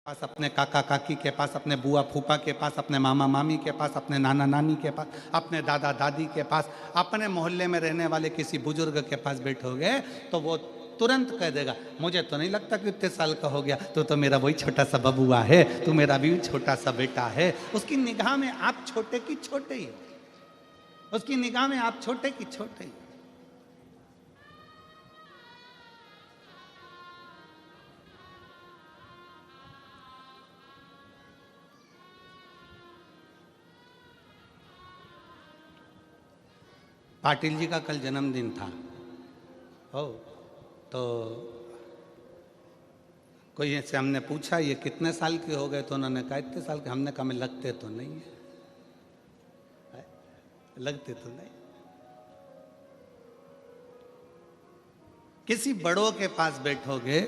पास, अपने काका काकी के पास, अपने बुआ फूफा के पास, अपने मामा मामी के पास, अपने नाना नानी के पास, अपने दादा दादी के पास, अपने मोहल्ले में रहने वाले किसी बुजुर्ग के पास बैठोगे तो वो तुरंत कह देगा, मुझे तो नहीं लगता कि इतने साल का हो गया, तो मेरा वही छोटा सा बबुआ है, तू मेरा भी छोटा सा बेटा है। उसकी निगाह में आप छोटे की छोटे ही हो, उसकी निगाह में आप छोटे की छोटे ही। पाटिल जी का कल जन्मदिन था। हो तो कोई से हमने पूछा ये कितने साल के हो गए, तो उन्होंने कहा इतने साल के। हमने कहा मैं लगते तो नहीं है, लगते तो नहीं। किसी बड़ों के पास बैठोगे,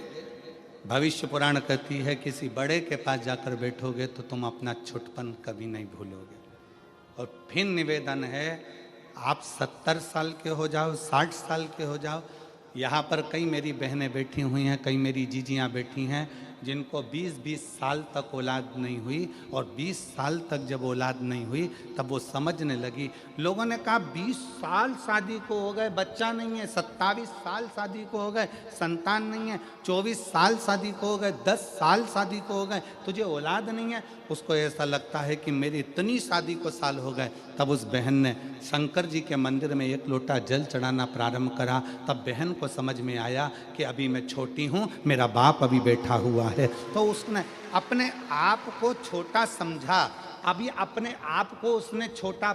भविष्य पुराण कहती है किसी बड़े के पास जाकर बैठोगे तो तुम अपना छोटपन कभी नहीं भूलोगे। और फिर निवेदन है, आप 70 साल के हो जाओ, 60 साल के हो जाओ, यहाँ पर कई मेरी बहनें बैठी हुई हैं, कई मेरी जीजियाँ बैठी हैं जिनको 20-20 साल तक औलाद नहीं हुई, और 20 साल तक जब औलाद नहीं हुई तब वो समझने लगी। लोगों ने कहा 20 साल शादी को हो गए, बच्चा नहीं है, 27 साल शादी को हो गए, संतान नहीं है, 24 साल शादी को हो गए, 10 साल शादी को हो गए, तुझे औलाद नहीं है। उसको ऐसा लगता है कि मेरी इतनी शादी को साल हो गए। तब उस बहन ने शंकर जी के मंदिर में एक लोटा जल चढ़ाना प्रारंभ करा। तब बहन को समझ में आया कि अभी मैं छोटी हूँ, मेरा बाप अभी बैठा हुआ है। तो उसने अपने आप को छोटा समझा, अभी अपने आप को उसने छोटा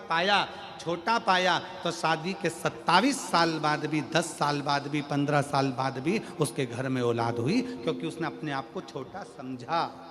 पाया तो शादी के 27 साल बाद भी, 10 साल बाद भी, 15 साल बाद भी उसके घर में औलाद हुई, क्योंकि उसने अपने आप को छोटा समझा।